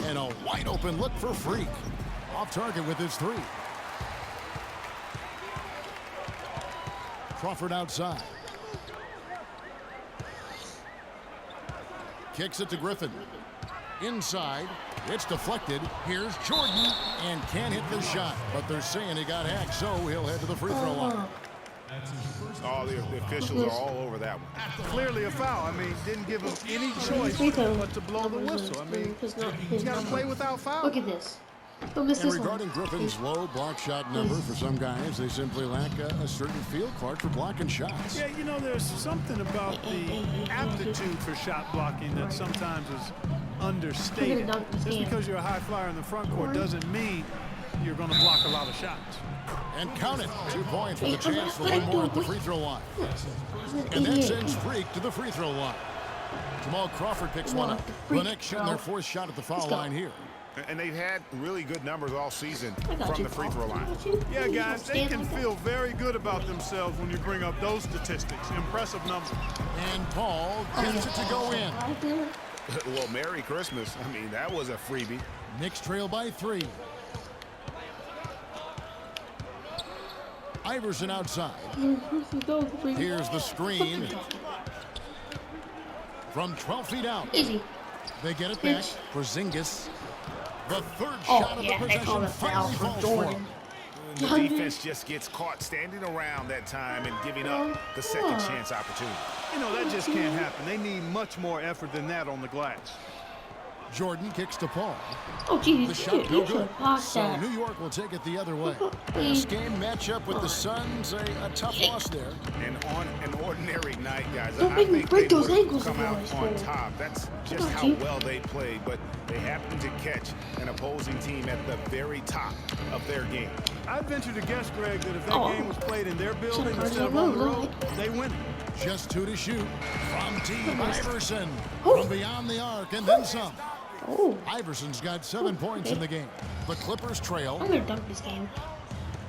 And a wide open look for Freak. Off target with his three. Crawford outside. Kicks it to Griffin. Inside. It's deflected. Here's Jordan. And can't hit the shot. But they're saying he got hacked, so he'll head to the free throw line. All the officials are all over that one. Clearly a foul. I mean, didn't give him any choice but to blow the whistle. I mean, he's got to play without foul. Look at this. Don't miss And this regarding one. Griffin's low block shot number, for some guys, they simply lack a certain field card for blocking shots. Yeah, you know, there's something about the aptitude for shot blocking that sometimes is understated. Just because you're a high flyer in the front court doesn't mean you're going to block a lot of shots. And count it. 2 points with a chance for one more at the free throw line. And that sends Freak to the free throw line. Jamal Crawford picks one up. The Knicks shooting their 4th shot at the foul line here. And they've had really good numbers all season from the free throw line. Yeah, guys, they can feel very good about themselves when you bring up those statistics. Impressive numbers. And Paul gets it to go in. Well, Merry Christmas. I mean, that was a freebie. Knicks trail by 3. Iverson outside. Here's the screen. From 12 feet out. Easy. They get it back for Zingis. The third shot of the possession finally falls for him. The defense just gets caught standing around that time and giving up the second chance opportunity. You know, that just can't happen. They need much more effort than that on the glass. Jordan kicks to Paul. Oh, geez. The shot no good. So that. New York will take it the other way. This game matchup with the Suns, a tough loss there. And on an ordinary night, guys, Don't I make me think break they those would ankles come before I out score. on top. That's just how well they played, but they happened to catch an opposing team at the very top of their game. I'd venture to guess, Greg, that if that game was played in their building instead of on the road, they win it. Just 2 to shoot from Team Iverson. From beyond the arc and then some. Iverson's got 7 points in the game. The Clippers trail. I'm gonna dunk this game.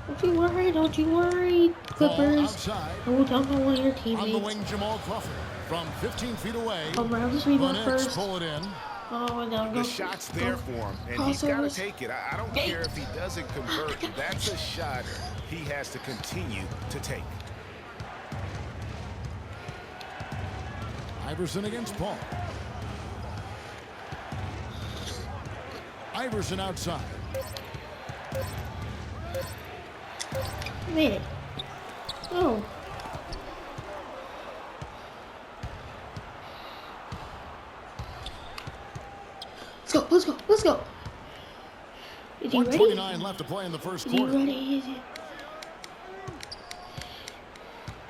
Don't you worry, don't you worry, Clippers. Outside. Oh, don't know one of your teammates. On the wing, Jamal Crawford. From 15 feet away. Around this rebound the first. Knicks pull it in. Oh, no, The shot's there for him, and he's got to take it. I don't care if he doesn't convert. That's a shot he has to continue to take. Iverson against Paul. Iverson outside. Made it. Oh. Let's go, let's go. Is he ready? 1:29 left to play in the first quarter. Is he ready? Is he?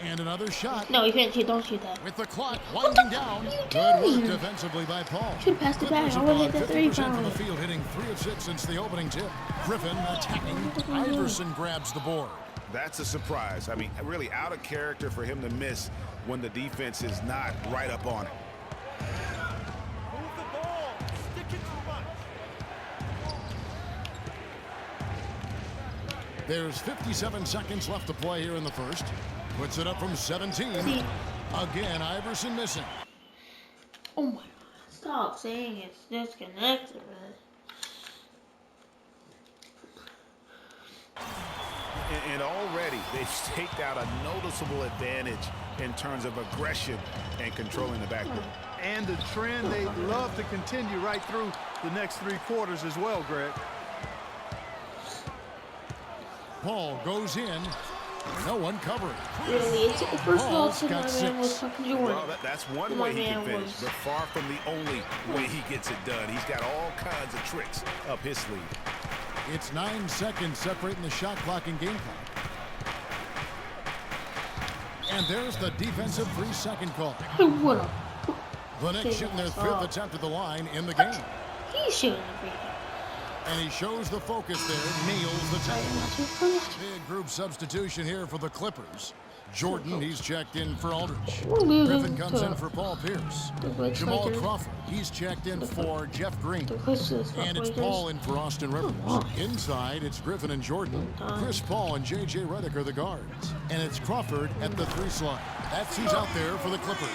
And another shot. No, you can't shoot. Don't shoot that. With the clock winding down. Good work defensively by Paul. Should have passed it back. I would have hit that 3 50% from pound. the field, hitting 3 of 6 since the opening tip. Griffin attacking. Iverson grabs the board. That's a surprise. I mean, really out of character for him to miss when the defense is not right up on it. Move the ball. Stick it too much. There's 57 seconds left to play here in the first. Puts it up from 17. See? Again, Iverson missing. Oh my God. Stop saying it's disconnected. And already they've staked out a noticeable advantage in terms of aggression and controlling the backcourt. And the trend they'd love to continue right through the next 3 quarters as well, Greg. Paul goes in. No one covering. Really, it's the first ball Paul's to my got man was 6. fucking Jordan. Well, that's one way he can finish, but far from the only way he gets it done. He's got all kinds of tricks up his sleeve. It's 9 seconds separating the shot clock and game clock. And there's the defensive 3-second call. What up? The Knicks shooting their 5th attempt at the line in the game. He's shooting the free throw. And he shows the focus there, nails the tackle. Big group substitution here for the Clippers. Jordan, he's checked in for Aldridge. Griffin comes in for Paul Pierce. Jamal Crawford, he's checked in for Jeff Green. And it's Paul in for Austin Rivers. Inside, it's Griffin and Jordan. Chris Paul and J.J. Redick are the guards. And it's Crawford at the 3 slot. That's who's out there for the Clippers.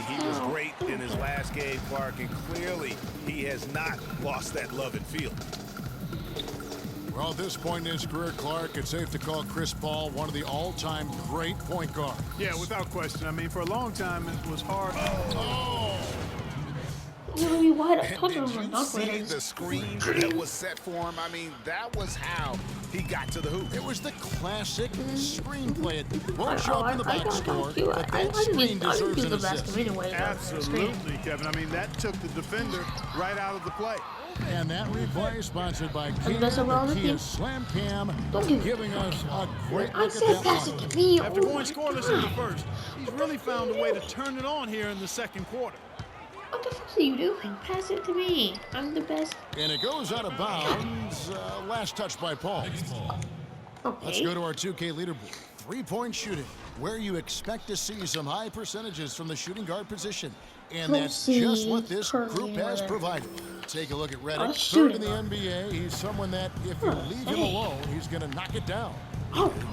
mean, he was great in his last game, Clark, and clearly he has not lost that love and feel. Well, at this point in his career, Clark, it's safe to call Chris Paul one of the all-time great point guards. Yeah, without question. I mean, for a long time, it was hard. Really wide. I And told did you you see the screen that was set for him? I mean, that was how he got to the hoop. It was the classic screenplay. It won't show up in the box score, but that screen deserves an assist. Absolutely, Kevin. I mean, that took the defender right out of the play. And that replay sponsored by Kia, that's a wrong the Kia thing. Slam Cam, Don't give me giving us a great I look at said that pass it one. to me. After going scoreless in the first, he's really found a way to turn it on here in the second quarter. What the fuck are you doing? Pass it to me. I'm the best. And it goes out of bounds. Last touch by Paul. Okay. Let's go to our 2K leaderboard. Three-point shooting, where you expect to see some high percentages from the shooting guard position. And that's just what this group has provided. Take a look at Reddick, third in the NBA. He's someone that, if you leave him alone, he's going to knock it down.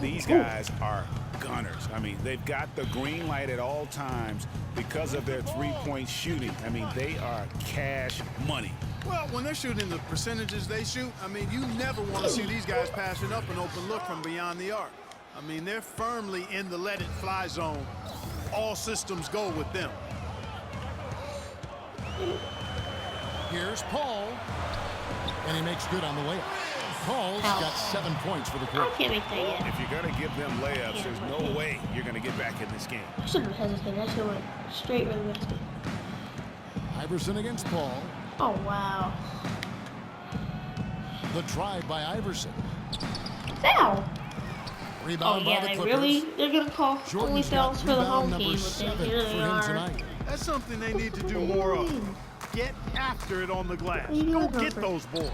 These guys are gunners. I mean, they've got the green light at all times because of their three-point shooting. I mean, they are cash money. Well, when they're shooting the percentages they shoot, I mean, you never want to see these guys passing up an open look from beyond the arc. I mean, they're firmly in the let-it-fly zone. All systems go with them. Here's Paul, and he makes good on the layup. Paul's got 7 points for the I quarter. can't make that yet. If you're going to give them layups, there's no way you're going to get back in this game. I shouldn't have hesitated. I should have went straight red basket. Iverson against Paul. Oh, wow. The drive by Iverson. Foul. Oh, Rebound by yeah, the they Clippers. really, they're going to call only Jordan's fouls got for the rebound home number team, but 7 then for here they him are. tonight. That's something they need to do more of. Get after it on the glass. What are you Go doing, get Gopher? those boards.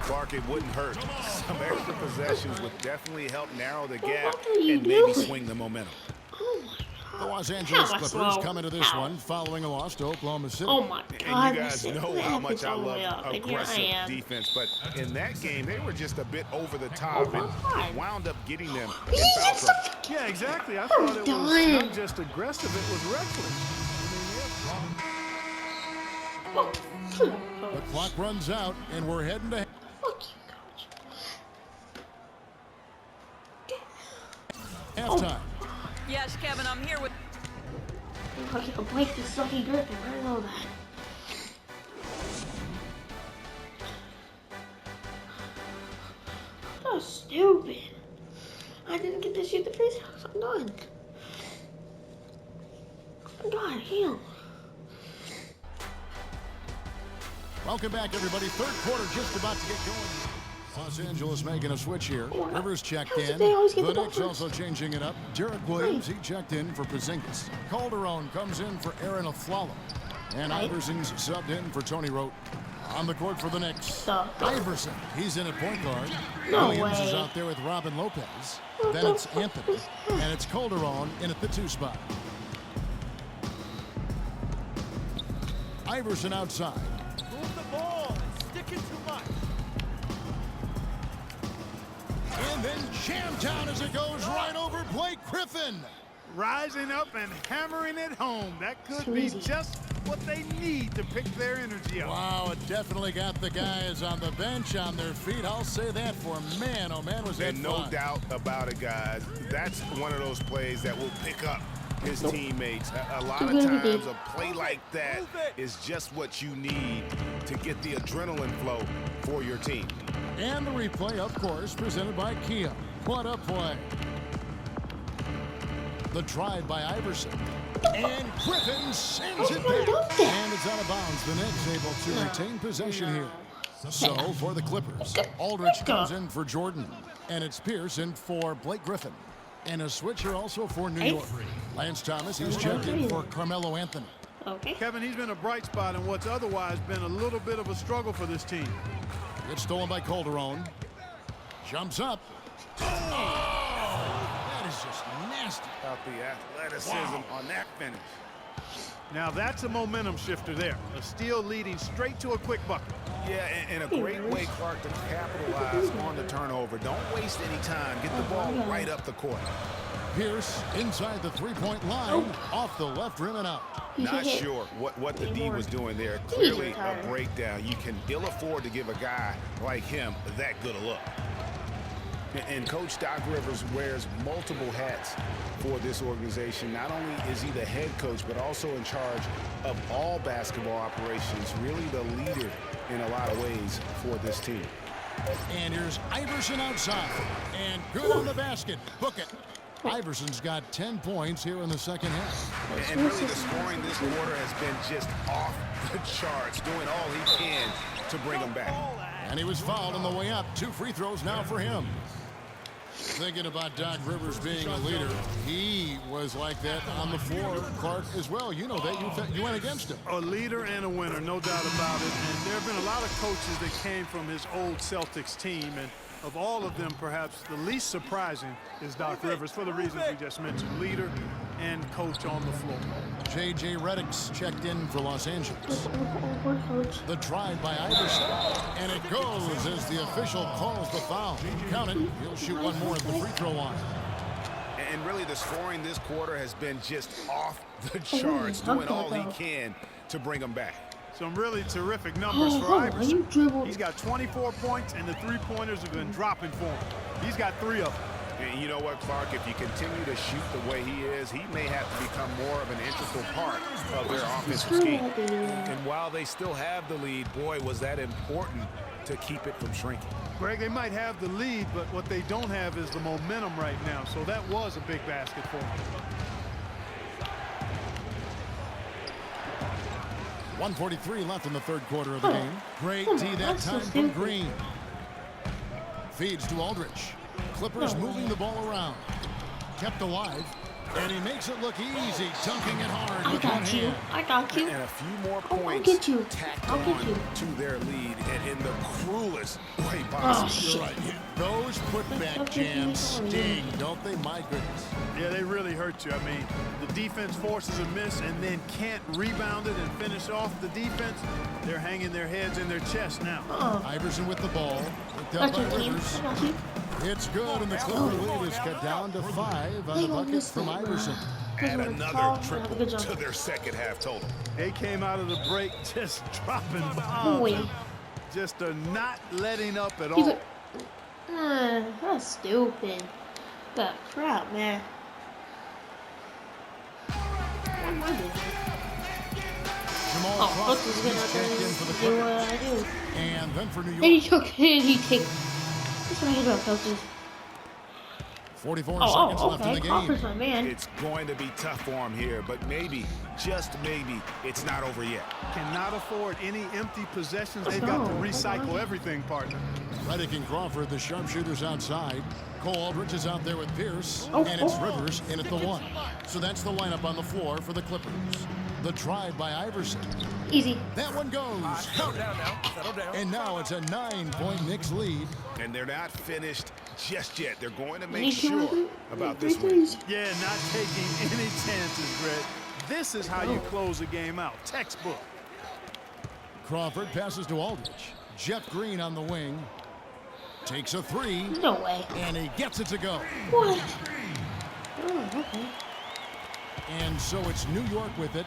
Clark, it wouldn't hurt. Some extra possessions would definitely help narrow the gap What are you and maybe doing? swing the momentum. Oh, my The God. Los Angeles How Clippers slow? come into this How? one following a loss to Oklahoma City. Oh, my God. And you guys this know is- how much it's I all the way love up, and here I aggressive am. defense, but in that game, they were just a bit over the top Oh, and my. it wound up getting them in Please, foul it's trouble. so- Yeah, exactly. I thought it was done. not just aggressive, it was reckless. The clock runs out, and we're heading to Fuck you, coach. halftime. Yes, Kevin, I'm here with... I can break this sucky Griffin. I know that. So stupid. I didn't get to shoot the free throws. I'm done. God, damn. Welcome back, everybody. Third quarter just about to get going. Los Angeles making a switch here. Rivers checked in. They always get The the Knicks ball also changing it up. Derek Williams, he checked in for Porzingis. Calderon comes in for Aaron Aflalo. And Iverson's subbed in for Tony Rote. On the court for the Knicks, Iverson, he's in at point guard. No Williams is way. out there with Robin Lopez. Then it's Anthony, and it's Calderon in at the 2 spot. Iverson outside. Move the ball and stick it too much. And then jam down as it goes right over Blake Griffin. Rising up and hammering it home. That could be just what they need to pick their energy up. Wow, it definitely got the guys on the bench on their feet. I'll say that for man. Oh, man, was that And no fun. doubt about it, guys. That's one of those plays that will pick up his teammates. A lot of times, a play like that is just what you need to get the adrenaline flow for your team. And the replay, of course, presented by Kia. What a play. The drive by Iverson. And Griffin sends it back. And it's out of bounds. The Knicks able to retain possession here. So for the Clippers, Aldridge comes in for Jordan. And it's Pierce in for Blake Griffin. And a switcher also for New York. Lance Thomas, he's checked in for Carmelo Anthony. Okay. Kevin, he's been a bright spot in what's otherwise been a little bit of a struggle for this team. It's stolen by Calderon. Jumps up. That is just nasty. About the athleticism on that finish. Now that's a momentum shifter there. A steal leading straight to a quick bucket. Yeah, and a great way, Clark, to capitalize on the turnover. Don't waste any time. Get the ball right up the court. Pierce inside the three-point line, off the left rim and out. Not sure what the D was doing there. Clearly a breakdown. You can ill afford to give a guy like him that good a look. And Coach Doc Rivers wears multiple hats for this organization. Not only is he the head coach, but also in charge of all basketball operations, really the leader in a lot of ways for this team. And here's Iverson outside. And good on the basket. Book it. Iverson's got 10 points here in the second half. And really the scoring this quarter has been just off the charts, doing all he can to bring them back. And he was fouled on the way up. 2 free throws now for him. Thinking about Doc Rivers being a leader, he was like that on the floor, Clark, as well. You know that. You went against him. A leader and a winner, no doubt about it. And there have been a lot of coaches that came from his old Celtics team. And of all of them, perhaps the least surprising is Doc Rivers for the reasons we just mentioned. Leader and coach on the floor. J.J. Redick's checked in for Los Angeles. The drive by Iverson. And it goes as the official calls the foul. Count it. He'll shoot one more at the free throw line. And really the scoring this quarter has been just off the charts, doing all he can to bring them back. Some really terrific numbers for Iverson. He's got 24 points, and the three-pointers have been dropping for him. He's got 3 of them. And you know what, Clark? If you continue to shoot the way he is, he may have to become more of an integral part of their offensive scheme. And while they still have the lead, boy, was that important to keep it from shrinking. Greg, they might have the lead, but what they don't have is the momentum right now. So that was a big basket for them. 1:43 left in the third quarter of the game. Great D that time from Green. Feeds to Aldridge. Clippers moving the ball around. Kept alive. And he makes it look easy, dunking it hard with one hand. I got you. And a few more points I'll get you. tacked I'll get on you. to their lead, and in the cruelest way Oh, possible. shit. Right. Those putback jams sting, don't they? My goodness. Yeah, they really hurt you. I mean, the defense forces a miss and then can't rebound it and finish off the defense. They're hanging their heads in their chest now. Iverson with the ball. Picked up That's by your team. Rivers. I got you. It's good, and the Clipper lead is cut down to 5 on the bucket from Iverson. Add another triple to their second half total. They came out of the break just dropping bombs. Boy. Just not letting up at He's all. that's stupid. But crap, man. What am I doing? Jamal Oh, Crawford this is is gonna checked in for the do what Clippers. I do. And then for New And he York, took it. He take. That's what I do, coaches. 44 Oh, seconds left in okay. the game. Crawford's my man. It's going to be tough for him here, but maybe, just maybe, it's not over yet. Cannot afford any empty possessions. They've got to recycle everything, partner. Redick and Crawford, the sharpshooters outside. Cole Aldridge is out there with Pierce, Oh, and it's oh. Rivers in at the 1. So that's the lineup on the floor for the Clippers. The drive by Iverson. Easy. That one goes. Settle down now. Settle down. And now it's a 9-point Knicks lead. And they're not finished just yet. They're going to Need make to sure about three this win. threes. Yeah, not taking any chances, Greg. This is how you close a game out. Textbook. Crawford passes to Aldridge. Jeff Green on the wing. Takes a 3. No way. And he gets it to go. What? Oh, okay. And so it's New York with it.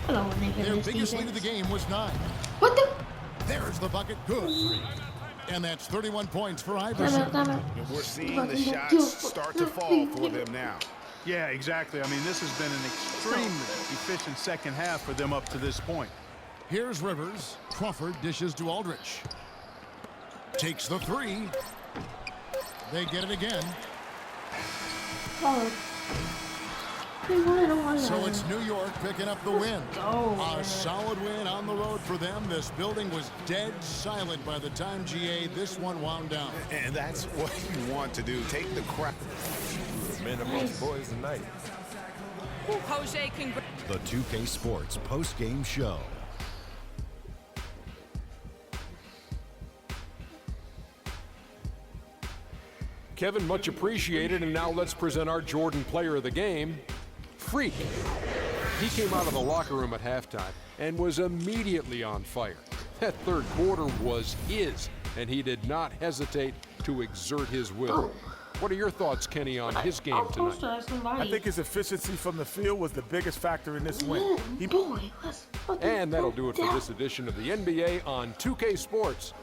Hello, when they get Their this biggest lead of defense. the game was 9. What the? There's the bucket. Good. And that's 31 points for Iverson. And we're seeing the shots start to fall for them now. Yeah, exactly. I mean, this has been an extremely efficient second half for them up to this point. Here's Rivers. Crawford dishes to Aldridge. Takes the 3. They get it again. Oh. So it's New York picking up the win. Oh, A solid win on the road for them. This building was dead silent by the time, GA, this one wound down. And that's what you want to do. Take the crowd. Men amongst boys tonight. Jose, congrats. The 2K Sports post-game show. Kevin, much appreciated, and now let's present our Jordan player of the game, Freak. He came out of the locker room at halftime and was immediately on fire. That third quarter was his, and he did not hesitate to exert his will. What are your thoughts, Kenny, on his game tonight? I think his efficiency from the field was the biggest factor in this win. Boy, let's And that'll do it for this edition of the NBA on 2K Sports.